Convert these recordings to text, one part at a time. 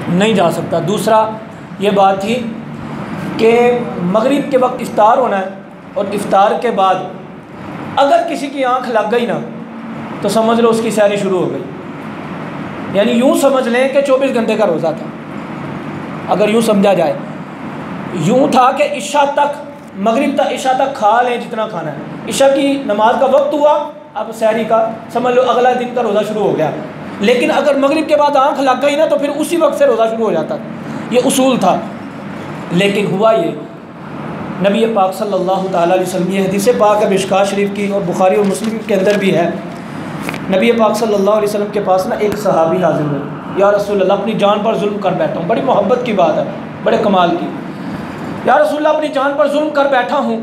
نہیں جا سکتا۔ دوسرا یہ بات تھی کہ مغرب کے وقت افطار ہونا ہے، اور افطار کے بعد اگر کسی کی آنکھ لگ گئی نا تو سمجھ لو اس کی سحری شروع ہو گئی، یعنی یوں سمجھ لیں کہ 24 گھنٹے کا روزہ تھا، اگر یوں سمجھا جائے۔ یوں تھا کہ عشاء تک، مغرب تک، عشاء تک کھا لیں جتنا کھانا ہے، عشاء کی نماز کا وقت ہوا، اب سحری کا سمجھ لو اگلا دن کا روزہ شروع ہو گیا۔ لیکن اگر مغرب کے بعد آنکھ لگ گئی نا تو پھر اسی وقت سے روزہ شروع ہو جاتا، یہ اصول تھا۔ لیکن ہوا یہ، نبی پاک صلی اللہ تعالیٰ علیہ وسلم، یہ حدیث پاک ہے مشکوٰۃ شریف کی اور بخاری اور مسلم کے اندر بھی ہے، نبی پاک صلی اللہ علیہ وسلم کے پاس نا ایک صحابی حاضر ہوئے، یا رسول اللہ اپنی جان پر ظلم کر بیٹھا ہوں، بڑی محبت کی بات ہے، بڑے کمال کی، یا رسول اللہ اپنی جان پر ظلم کر بیٹھا ہوں،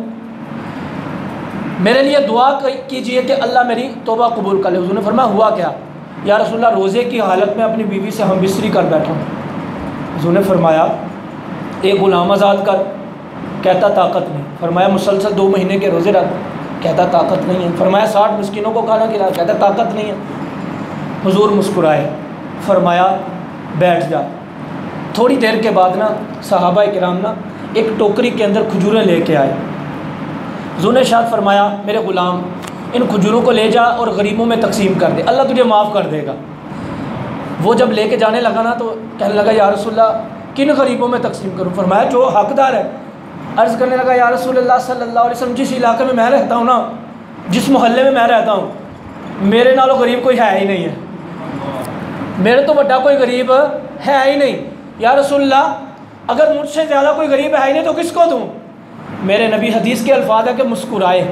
میرے لیے دعا کیجئے کہ اللہ میری توبہ قبول کر لے۔ حضور نے فرمایا ہوا کیا؟ یا رسول اللہ روزے کی حالت میں اپنی بیوی سے ہم بستری کر بیٹھا ہوں۔ حضور نے فرمایا ایک غلام آزاد کر، کہتا طاقت نہیں۔ فرمایا مسلسل 2 مہینے کے روزے رکھ، کہتا طاقت نہیں ہے۔ فرمایا 60 مسکینوں کو کھانا کھلا، کہتا طاقت نہیں ہے۔ حضور مسکرائے، فرمایا بیٹھ جا۔ تھوڑی دیر کے بعد نا صحابہ کرام نا ایک ٹوکری کے اندر کھجوریں لے کے آئے۔ حضور نے ارشاد فرمایا میرے غلام ان کھجوروں کو لے جا اور غریبوں میں تقسیم کر دے، اللہ تجھے معاف کر دے گا۔ وہ جب لے کے جانے لگا نا تو کہنے لگا یا رسول اللہ کن غریبوں میں تقسیم کروں؟ فرمایا جو حقدار ہے۔ عرض کرنے لگا یا رسول اللہ صلی اللہ علیہ وسلم جس علاقے میں میں رہتا ہوں نا، جس محلے میں میں رہتا ہوں، میرے نالوں غریب کوئی ہے ہی نہیں ہے، میرے تو بڑا کوئی غریب ہے ہی نہیں۔ یا رسول اللہ اگر مجھ سے زیادہ کوئی غریب ہے ہی نہیں تو کس کو دوں؟ میرے نبی حدیث کے الفاظ ہے کہ مسکرائے،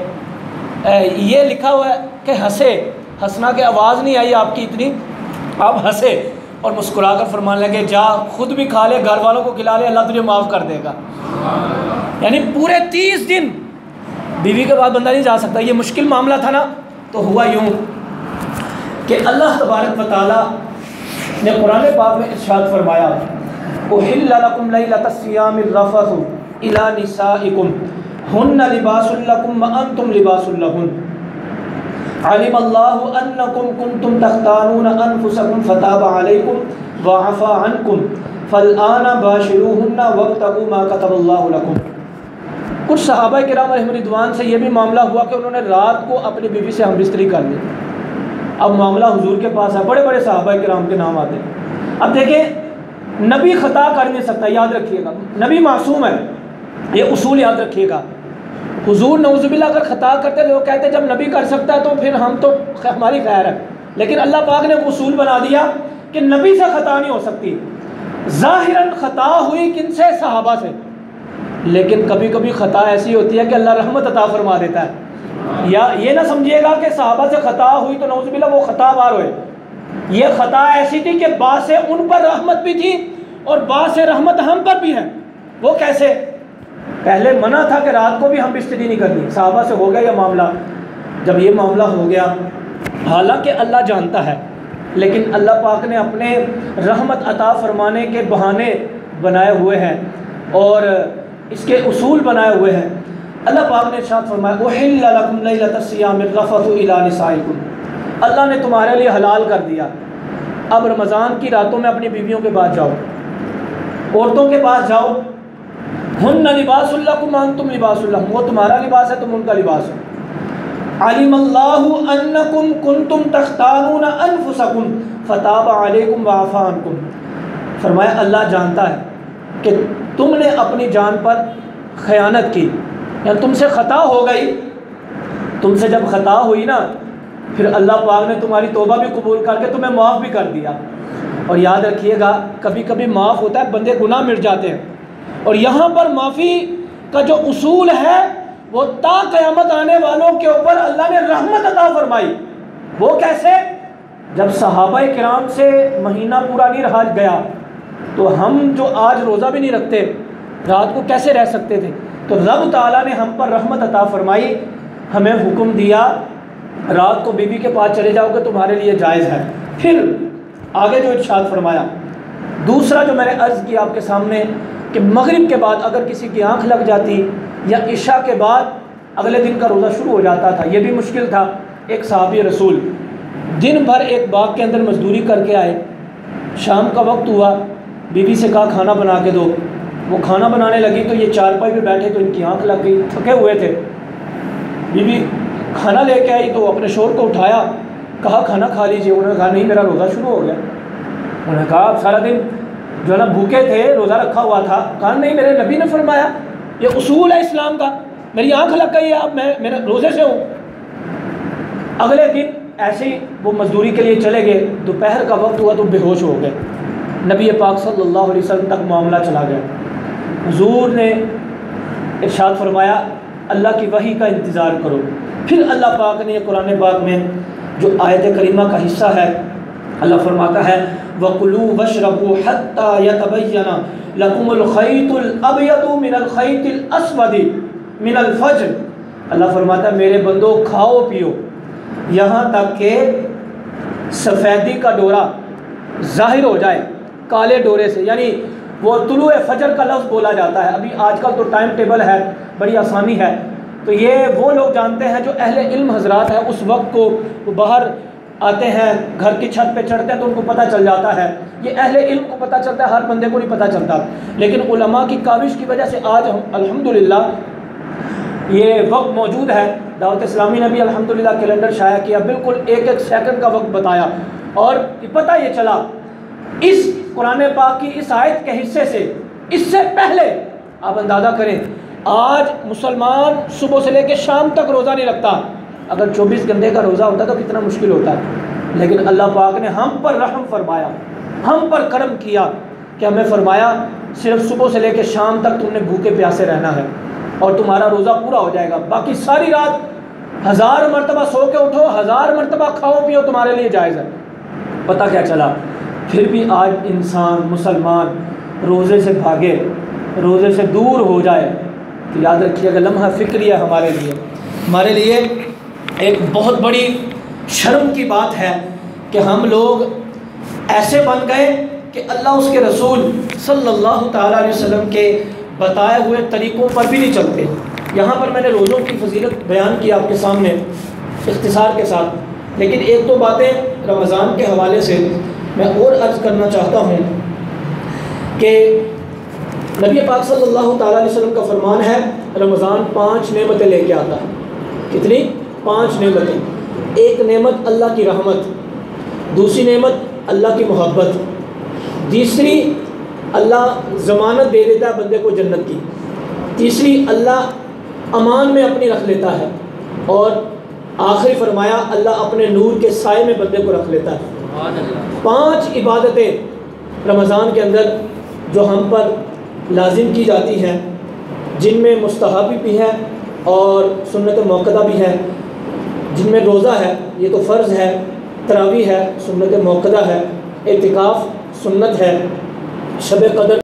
یہ لکھا ہوا ہے کہ ہنسے، ہنسنا کہ آواز نہیں آئی آپ کی اتنی، آپ ہنسے اور مسکرا کر فرمانے لگے جا خود بھی کھا لے، گھر والوں کو کھلا لے، اللہ تجھے معاف کر دے گا۔ یعنی پورے 30 دن بیوی کے بعد بندہ نہیں جا سکتا۔ یہ مشکل معاملہ تھا نا، تو ہوا یوں کہ اللہ تبارک و تعالیٰ نے قرآن پاک میں ارشاد فرمایا احل لکم لیلۃ الصیام الرفث الی نسائکم ہن لباس لکم وانتم لباس لہن علم اللہ انکم کنتم تختانون انفسکم فتاب علیکم وعفا عنکم فالآن باشروہن وابتغوا ما کتب اللہ لکم۔ کچھ صحابہ کرام علیہم رضوان سے یہ بھی معاملہ ہوا کہ انہوں نے رات کو اپنی بیوی سے ہم بستری کر لی۔ اب معاملہ حضور کے پاس ہے، بڑے بڑے صحابہ کرام کے نام آتے ہیں۔ اب دیکھیں نبی خطا کر نہیں سکتا، یاد رکھیے گا، نبی معصوم ہے، یہ اصول یاد رکھیے گا۔ حضور نعوذ باللہ اگر خطا کرتے، لوگ کہتے جب نبی کر سکتا ہے تو پھر ہم تو ہماری خیر ہے، لیکن اللہ پاک نے اصول بنا دیا کہ نبی سے خطا نہیں ہو سکتی۔ ظاہراً خطا ہوئی کن سے؟ صحابہ سے، لیکن کبھی کبھی خطا ایسی ہوتی ہے کہ اللہ رحمت عطا فرما دیتا ہے۔ یا یہ نہ سمجھیے گا کہ صحابہ سے خطا ہوئی تو نعوذ باللہ وہ خطا بار ہوئے، یہ خطا ایسی تھی کہ بعض سے ان پر رحمت بھی تھی اور بعض سے رحمت ہم پر بھی ہے۔ وہ کیسے؟ پہلے منع تھا کہ رات کو بھی ہم بستری نہیں کرنی، صحابہ سے ہو گیا یہ معاملہ۔ جب یہ معاملہ ہو گیا، حالانکہ اللہ جانتا ہے، لیکن اللہ پاک نے اپنے رحمت عطا فرمانے کے بہانے بنائے ہوئے ہیں اور اس کے اصول بنائے ہوئے ہیں۔ اللہ پاک نے ارشاد فرمایا احل لکم لیلۃ الصیام الرفث الی نسائکم، اللہ نے تمہارے لیے حلال کر دیا، اب رمضان کی راتوں میں اپنی بیویوں کے پاس جاؤ، عورتوں کے پاس جاؤ، ہن لباس لکم وانتم لباس لہن، وہ تمہارا لباس ہے تم ان کا لباس ہو۔ علم اللہ انکم کنتم تختانون انفسکم فتاب علیکم وعفا عنکم، فرمایا اللہ جانتا ہے کہ تم نے اپنی جان پر خیانت کی، یعنی تم سے خطا ہو گئی، تم سے جب خطا ہوئی نا پھر اللہ پاک نے تمہاری توبہ بھی قبول کر کے تمہیں معاف بھی کر دیا۔ اور یاد رکھیے گا کبھی کبھی معاف ہوتا ہے، بندے گناہ مٹ جاتے ہیں، اور یہاں پر معافی کا جو اصول ہے وہ تا قیامت آنے والوں کے اوپر اللہ نے رحمت عطا فرمائی۔ وہ کیسے؟ جب صحابہ کرام سے مہینہ پورا نہیں رہا گیا تو ہم جو آج روزہ بھی نہیں رکھتے رات کو کیسے رہ سکتے تھے؟ تو رب تعالیٰ نے ہم پر رحمت عطا فرمائی، ہمیں حکم دیا رات کو بیوی کے پاس چلے جاؤ کہ تمہارے لیے جائز ہے۔ پھر آگے جو ارشاد فرمایا، دوسرا جو میں نے عرض کیا آپ کے سامنے کہ مغرب کے بعد اگر کسی کی آنکھ لگ جاتی یا عشاء کے بعد اگلے دن کا روزہ شروع ہو جاتا تھا، یہ بھی مشکل تھا۔ ایک صحابی رسول دن بھر ایک باغ کے اندر مزدوری کر کے آئے، شام کا وقت ہوا، بیوی سے کہا کھانا بنا کے دو، وہ کھانا بنانے لگی تو یہ چارپائی پہ بیٹھے تو ان کی آنکھ لگ گئی، تھکے ہوئے تھے۔ بیوی کھانا لے کے آئی تو اپنے شوہر کو اٹھایا، کہا کھانا کھا لیجئے، انہوں نے کہا نہیں میرا روزہ شروع ہو گیا۔ انہوں نے کہا آپ سارا دن جو ہے نا بھوکے تھے، روزہ رکھا ہوا تھا۔ کہا نہیں میرے نبی نے فرمایا، یہ اصول ہے اسلام کا، میری آنکھ لگ گئی ہے، اب میں میرے روزے سے ہوں۔ اگلے دن ایسے ہی وہ مزدوری کے لیے چلے گئے، دوپہر کا وقت ہوا تو بے ہوش ہو گئے۔ نبی پاک صلی اللہ علیہ وسلم تک معاملہ چلا گیا۔ حضور نے ارشاد فرمایا اللہ کی وحی کا انتظار کرو۔ پھر اللہ پاک نے قرآن پاک میں جو آیت کریمہ کا حصہ ہے، اللہ فرماتا ہے وَكُلُوا وَاشْرَبُوا حَتَّى يَتَبَيَّنَ لَكُمُ الْخَيْطُ الْأَبْيَضُ مِنَ الْخَيْطِ الْأَسْوَدِ مِنَ الْفَجْرِ۔ اللہ فرماتا ہے میرے بندو کھاؤ پیو یہاں تک کہ سفیدی کا ڈورا ظاہر ہو جائے کالے ڈورے سے، یعنی وہ طلوع فجر کا لفظ بولا جاتا ہے۔ ابھی آج کل تو ٹائم ٹیبل ہے، بڑی آسانی ہے، تو یہ وہ لوگ جانتے ہیں جو اہل علم حضرات ہیں، اس وقت کو وہ باہر آتے ہیں، گھر کی چھت پہ چڑھتے ہیں تو ان کو پتہ چل جاتا ہے۔ یہ اہل علم کو پتہ چلتا ہے، ہر بندے کو نہیں پتہ چلتا، لیکن علماء کی کاوش کی وجہ سے آج ہم الحمدللہ یہ وقت موجود ہے۔ دعوت اسلامی نے بھی الحمدللہ کیلنڈر شائع کیا، بالکل ایک ایک سیکنڈ کا وقت بتایا، اور پتہ یہ چلا اس قرآن پاک کی اس آیت کے حصے سے، اس سے پہلے آپ اندازہ کریں آج مسلمان صبح سے لے کے شام تک روزہ نہیں رکھتا۔ اگر 24 گھنٹے کا روزہ ہوتا تو کتنا مشکل ہوتا ہے، لیکن اللہ پاک نے ہم پر رحم فرمایا، ہم پر کرم کیا کہ ہمیں فرمایا صرف صبح سے لے کے شام تک تم نے بھوکے پیاسے رہنا ہے اور تمہارا روزہ پورا ہو جائے گا، باقی ساری رات 1000 مرتبہ سو کے اٹھو، 1000 مرتبہ کھاؤ پیو، تمہارے لیے جائز ہے۔ پتہ کیا چلا، پھر بھی آج انسان مسلمان روزے سے بھاگے، روزے سے دور ہو جائے تو یاد رکھیے گا لمحہ فکری ہے ہمارے لیے ایک بہت بڑی شرم کی بات ہے کہ ہم لوگ ایسے بن گئے کہ اللہ اس کے رسول صلی اللہ تعالیٰ علیہ وسلم کے بتائے ہوئے طریقوں پر بھی نہیں چلتے۔ یہاں پر میں نے روزوں کی فضیلت بیان کی آپ کے سامنے اختصار کے ساتھ، لیکن ایک دو باتیں رمضان کے حوالے سے میں اور عرض کرنا چاہتا ہوں کہ نبی پاک صلی اللہ تعالیٰ علیہ وسلم کا فرمان ہے رمضان 5 نعمتیں لے کے آتا ہے۔ کتنی؟ 5 نعمتیں۔ ایک نعمت اللہ کی رحمت، دوسری نعمت اللہ کی محبت، تیسری اللہ ضمانت دے دیتا ہے بندے کو جنت کی، تیسری اللہ امان میں اپنی رکھ لیتا ہے، اور آخری فرمایا اللہ اپنے نور کے سائے میں بندے کو رکھ لیتا ہے۔ 5 عبادتیں رمضان کے اندر جو ہم پر لازم کی جاتی ہیں، جن میں مستحبی بھی ہے اور سنت موقدہ بھی ہے۔ جن میں روزہ ہے یہ تو فرض ہے، تراویح ہے سنت موقدہ ہے، اعتکاف سنت ہے، شب قدر